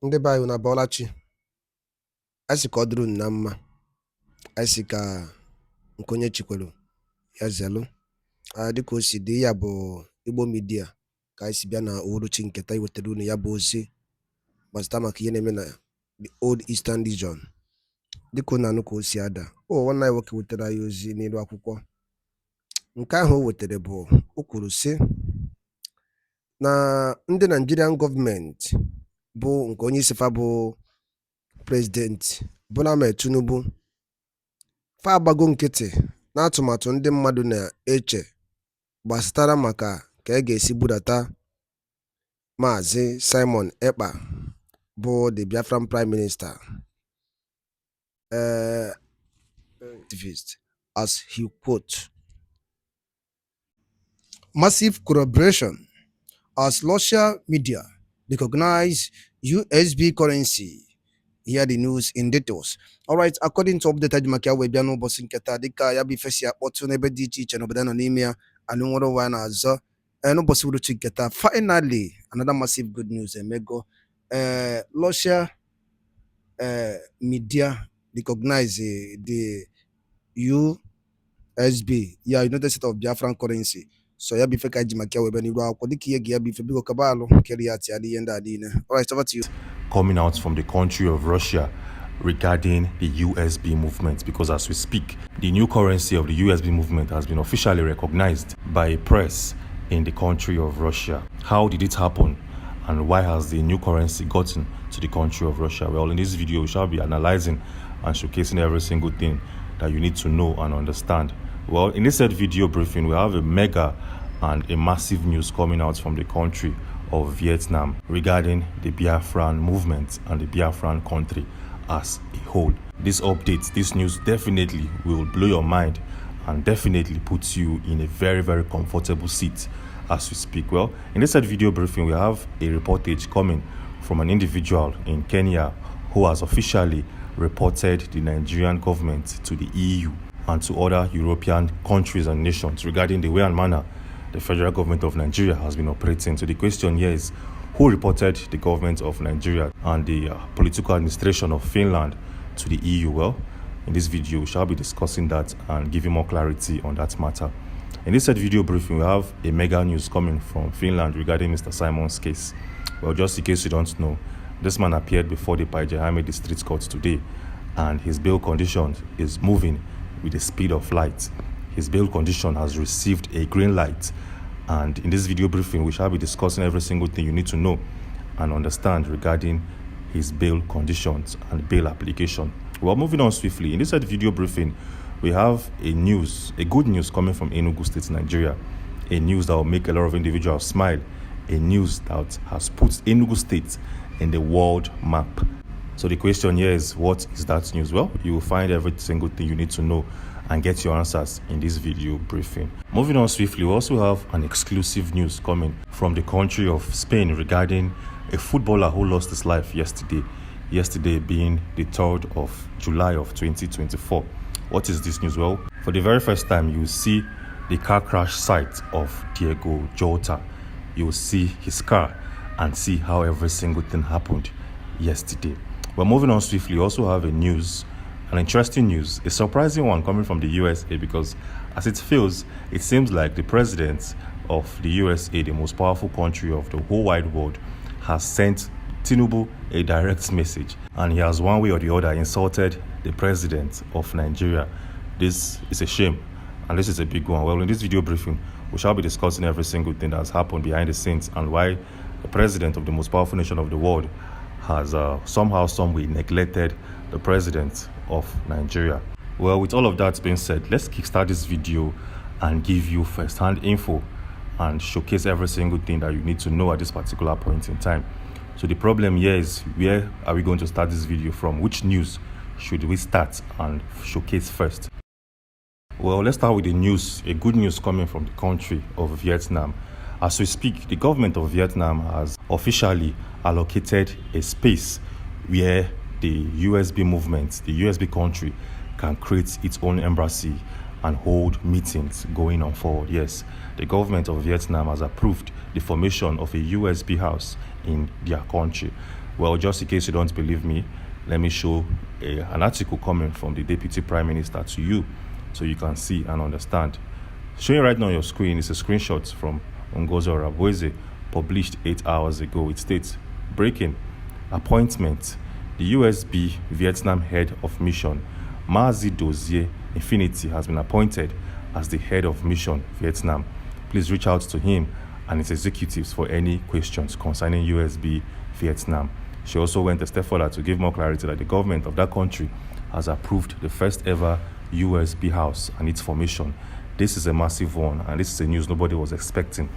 Ndị be anyị na-abọọla chi. Anyị sị ka ọ dịrị unu na mma. Anyị sị ka nke onye chikwelu ya zelụ. Dịka o si dị, ya bụ Igbo Media ka anyị si bịa na uhuruchi nketa iwetara unu ya bụ ozi gbasara maka ihe na-eme na the Old Eastern Region. Dịka unu anụ ka o si ada, nwanne anyị nwoke wetara anyị ozi n'elu akwụkwọ. Nke ahụ o wetara bụ, o kwuru sị na ndị Nigerian gọọmenti bụ nke onye isi fa bụ President Bola Ahmed Tinubu fa agbago nkịtị na atụmatụ ndị mmadụ na-eche gbasatara maka ka a ga-esi budata Maazị Simon Ekpa bụ the Biafran Prime Minister as he quote, massive corroboration as Russia media recognize USD currency. Hear the news in details. All right, according to updated Makia Webiano Bossing Keta, Dika Yabifesia, Otunebe Ditch and Obedanomia, and One Azza, and no possible to get. Finally, another massive good news. Mego Russia media recognize the USB, United States of Biafran currency. So ya bife kaji makia webeni wa kodiki yegi ya bife bigo kabalo keriati adi yenda adine. All right, over to you. Coming out from the country of Russia regarding the USB movement, because as we speak, the new currency of the USB movement has been officially recognized by a press in the country of Russia. How did it happen, and why has the new currency gotten to the country of Russia? Well, in this video, we shall be analyzing and showcasing every single thing that you need to know and understand. Well, in this said video briefing, we have a mega and a massive news coming out from the country of Vietnam regarding the Biafran movement and the Biafran country as a whole. This update, this news definitely will blow your mind and definitely puts you in a very, very comfortable seat as we speak. Well, in this said video briefing, we have a reportage coming from an individual in Kenya who has officially reported the Nigerian government to the EU and to other European countries and nations regarding the way and manner the federal government of Nigeria has been operating. So the question here is, who reported the government of Nigeria and the political administration of Finland to the EU? Well, in this video, we shall be discussing that and giving more clarity on that matter. In this said video briefing, we have a mega news coming from Finland regarding Mr. Simon's case. Well, just in case you don't know, this man appeared before the Paijahame District Court today, and his bail condition is moving with the speed of light. His bail condition has received a green light, and in this video briefing we shall be discussing every single thing you need to know and understand regarding his bail conditions and bail application. Well, moving on swiftly, in this video briefing we have a good news coming from Enugu State, Nigeria, a news that will make a lot of individuals smile, a news that has put Enugu State in the world map. So the question here is, what is that news? Well, you will find every single thing you need to know and get your answers in this video briefing. Moving on swiftly, we also have an exclusive news coming from the country of Spain regarding a footballer who lost his life yesterday being the 3rd of July of 2024. What is this news? Well, for the very first time, you will see the car crash site of Diego Jota. You will see his car and see how every single thing happened yesterday. But moving on swiftly, we also have an interesting news, a surprising one coming from the USA, because as it feels, it seems like the president of the USA, the most powerful country of the whole wide world, has sent Tinubu a direct message, and he has one way or the other insulted the president of Nigeria. This is a shame, and this is a big one. Well, in this video briefing, we shall be discussing every single thing that has happened behind the scenes and why the president of the most powerful nation of the world has somehow, some way neglected the president of Nigeria. Well, with all of that being said, let's kickstart this video and give you first-hand info and showcase every single thing that you need to know at this particular point in time. So the problem here is, where are we going to start this video from? Which news should we start and showcase first? Well, let's start with the news, a good news coming from the country of Vietnam. As we speak, the government of Vietnam has officially allocated a space where the USB movement, the USB country, can create its own embassy and hold meetings going on forward. Yes, the government of Vietnam has approved the formation of a USB house in their country. Well, just in case you don't believe me, let me show an article coming from the Deputy Prime Minister to you so you can see and understand. Showing right now on your screen is a screenshot from Ngozi Orabueze, published 8 hours ago. It states, breaking appointment. The USB Vietnam head of mission, Mazi Dozier Infinity, has been appointed as the head of mission Vietnam. Please reach out to him and his executives for any questions concerning USB Vietnam. She also went a step further to give more clarity that the government of that country has approved the first ever USB house and its formation. This is a massive one, and this is a news nobody was expecting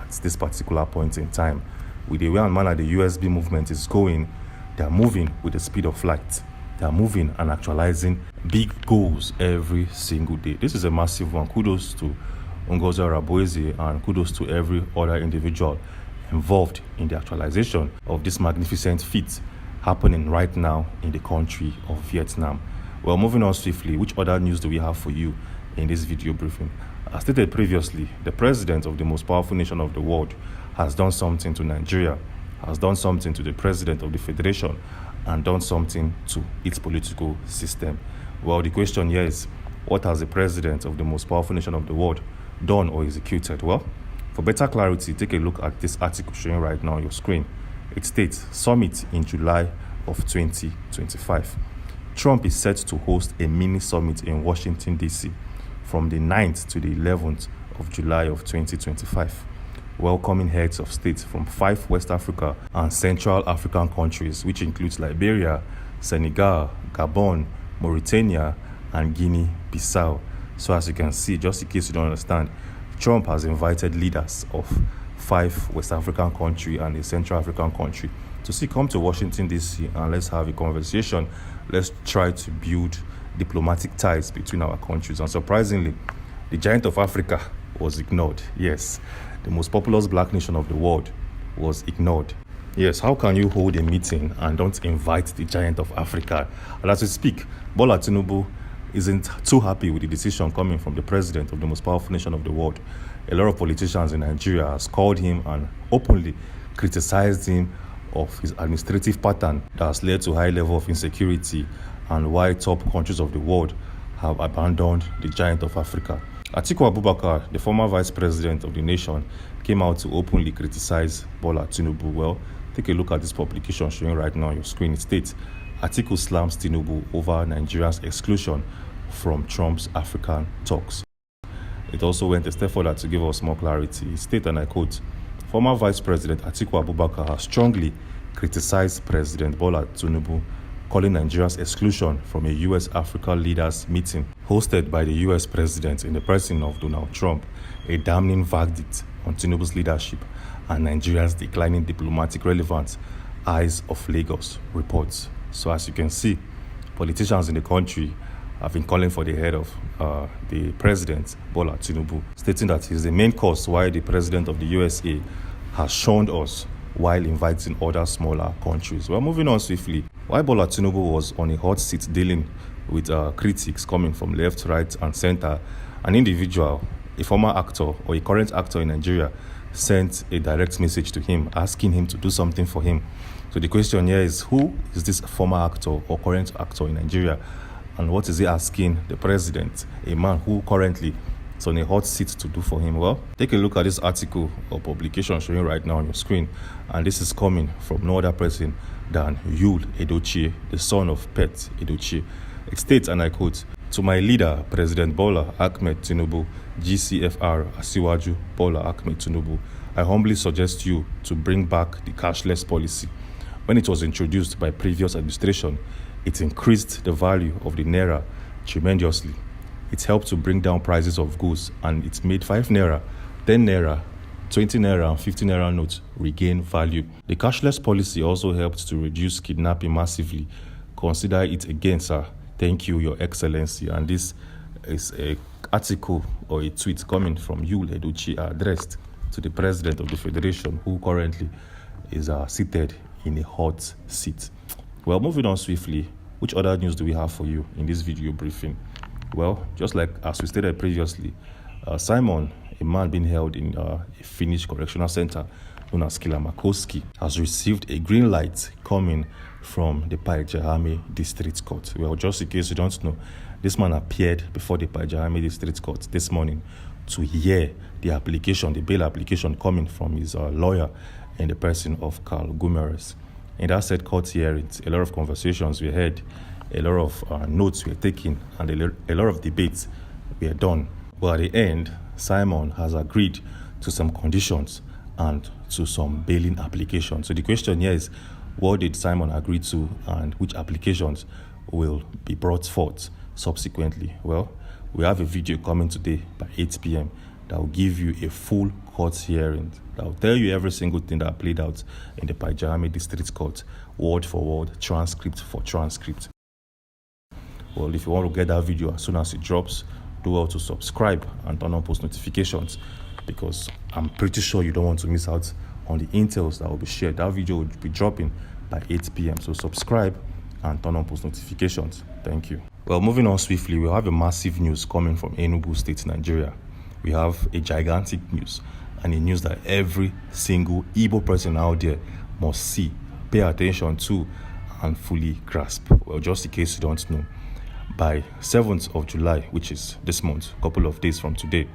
at this particular point in time. With the way and manner the USB movement is going, they are moving with the speed of light. They are moving and actualizing big goals every single day. This is a massive one. Kudos to Ngozi Orabueze and kudos to every other individual involved in the actualization of this magnificent feat happening right now in the country of Vietnam. Well, moving on swiftly, which other news do we have for you in this video briefing? As stated previously, the president of the most powerful nation of the world has done something to Nigeria, has done something to the president of the federation, and done something to its political system. Well, the question here is, what has the president of the most powerful nation of the world done or executed? Well, for better clarity, take a look at this article showing right now on your screen. It states, summit in July of 2025. Trump is set to host a mini summit in Washington, D.C. from the 9th to the 11th of July of 2025, welcoming heads of state from 5 West Africa and Central African countries, which includes Liberia, Senegal, Gabon, Mauritania, and Guinea-Bissau. So as you can see, just in case you don't understand, Trump has invited leaders of 5 West African countries and a Central African country to come to Washington, D.C. and let's have a conversation. Let's try to build diplomatic ties between our countries. And surprisingly, the giant of Africa was ignored. Yes, the most populous black nation of the world was ignored. Yes, how can you hold a meeting and don't invite the giant of Africa? And as we speak, Bola Tinubu isn't too happy with the decision coming from the president of the most powerful nation of the world. A lot of politicians in Nigeria has called him and openly criticized him of his administrative pattern that has led to high level of insecurity and why top countries of the world have abandoned the giant of Africa. Atiku Abubakar, the former vice president of the nation, came out to openly criticize Bola Tinubu. Well, take a look at this publication showing right now on your screen. It states, Atiku slams Tinubu over Nigeria's exclusion from Trump's African talks. It also went a step further to give us more clarity. It states, and I quote, former Vice President Atiku Abubakar has strongly criticized President Bola Tinubu, calling Nigeria's exclusion from a U.S.-Africa leaders meeting hosted by the U.S. President in the person of Donald Trump a damning verdict on Tinubu's leadership and Nigeria's declining diplomatic relevance, Eyes of Lagos reports. So as you can see, politicians in the country have been calling for the head of the president, Bola Tinubu, stating that he's the main cause why the president of the USA has shunned us while inviting other smaller countries. Well, moving on swiftly, while Bola Tinubu was on a hot seat dealing with critics coming from left, right, and center, an individual, a former actor or a current actor in Nigeria, sent a direct message to him asking him to do something for him. So the question here is, who is this former actor or current actor in Nigeria? And what is he asking the president, a man who currently is on a hot seat, to do for him? Well, take a look at this article or publication showing right now on your screen. And this is coming from no other person than Yul Edochie, the son of Pet Edochie. It states, and I quote, to my leader, President Bola Ahmed Tinubu, GCFR Asiwaju Bola Ahmed Tinubu, I humbly suggest you to bring back the cashless policy. When it was introduced by previous administration, it increased the value of the naira tremendously. It helped to bring down prices of goods, and it made 5 naira, 10 naira, 20 naira, and 50 naira notes regain value. The cashless policy also helped to reduce kidnapping massively. Consider it again, sir. Thank you, Your Excellency. And this is an article or a tweet coming from Yul Edochie addressed to the president of the federation, who currently is seated in a hot seat. Well, moving on swiftly, which other news do we have for you in this video briefing? Well, just like as we stated previously, Simon, a man being held in a Finnish correctional center, known as Killer Makoski, has received a green light coming from the Paijahame District Court. Well, just in case you don't know, this man appeared before the Paijahame District Court this morning to hear the application, the bail application coming from his lawyer in the person of Carl Gumeres. In that said court hearings, a lot of conversations were had, a lot of notes were taken, and a lot of debates were done. But at the end, Simon has agreed to some conditions and to some bailing applications. So the question here is, what did Simon agree to, and which applications will be brought forth subsequently? Well, we have a video coming today by 8 p.m. that will give you a full court hearing, that will tell you every single thing that played out in the Paijahame District Court, word for word, transcript for transcript. Well, if you want to get that video as soon as it drops, do well to subscribe and turn on post notifications, because I'm pretty sure you don't want to miss out on the intels that will be shared. That video will be dropping by 8 p.m. So subscribe and turn on post notifications. Thank you. Well, moving on swiftly, we have a massive news coming from Enugu State, Nigeria. We have a gigantic news, and a news that every single Igbo person out there must see, pay attention to, and fully grasp. Well, just in case you don't know, by 7th of July, which is this month, a couple of days from today,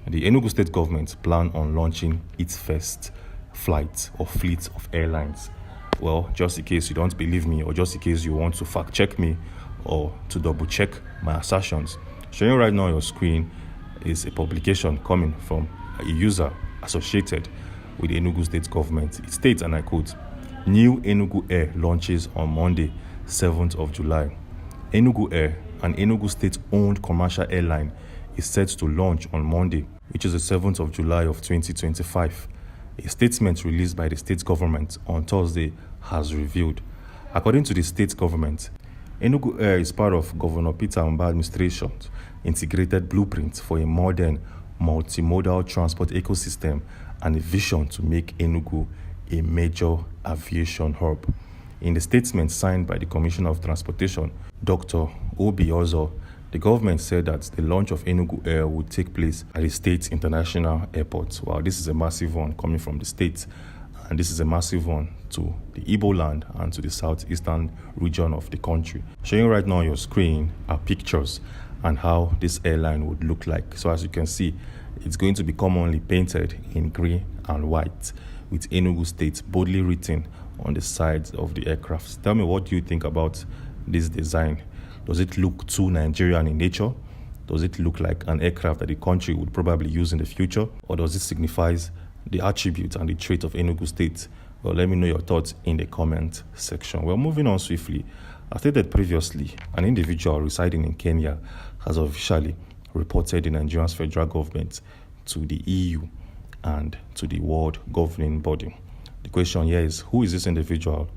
the Enugu State government plan on launching its first flight or fleet of airlines. Well, just in case you don't believe me, or just in case you want to fact check me or to double check my assertions, showing right now on your screen is a publication coming from a user associated with the Enugu State government. It states, and I quote, "New Enugu Air launches on Monday, 7th of July. Enugu Air, an Enugu State-owned commercial airline, is set to launch on Monday, which is the 7th of July of 2025. A statement released by the state government on Thursday has revealed. According to the state government, Enugu Air is part of Governor Peter Mba administration's integrated blueprint for a modern multimodal transport ecosystem and a vision to make Enugu a major aviation hub. In the statement signed by the Commissioner of Transportation, Dr. Obi, the government said that the launch of Enugu Air would take place at the state's international airport. Wow, this is a massive one coming from the state, and this is a massive one to the Igbo land and to the southeastern region of the country. Showing right now on your screen are pictures and how this airline would look like. So as you can see, it's going to be commonly painted in green and white, with Enugu State boldly written on the sides of the aircraft. Tell me, what do you think about this design? Does it look too Nigerian in nature? Does it look like an aircraft that the country would probably use in the future? Or does it signify the attributes and the trait of Enugu State? Well, let me know your thoughts in the comment section. Well, moving on swiftly, as stated previously, an individual residing in Kenya has officially reported the Nigerian federal government to the EU and to the world governing body. The question here is, who is this individual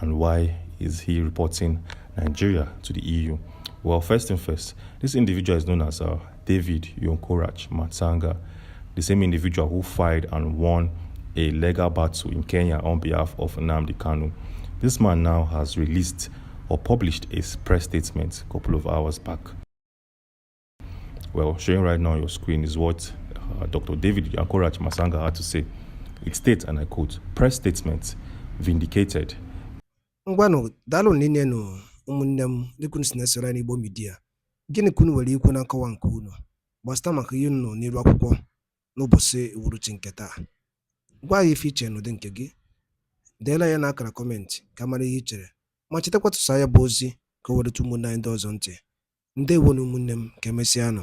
and why is he reporting Nigeria to the EU? Well, first and first, this individual is known as David Yonkorach Matsanga, the same individual who filed and won a legal battle in Kenya on behalf of Nnamdi Kanu. This man now has released or published a press statement a couple of hours back. Well, showing right now on your screen is what Dr. David Yonkorach Matsanga had to say. It states, and I quote, "Press statement vindicated." Ngwano dalo nine no ụmụnne m dịka si na-esere n'Igbo midia, gịnị ka unu nwere ikwu na nkọwa nke unu gbasịta maka ihe unu nọ n'iru akwụkwọ n'ụbọchị uhuruchi nke taa? Gwa anyị ife iche n'ụdị nke gị, deela ya n'akara kọmentị ka mara ihe i chere, ma chetakwa tụsa ya bụ ozi ka o wereta ụmụnne anyị ndị ọzọ ntị. Ndewo na ụmụnne m, ka emesịanụ.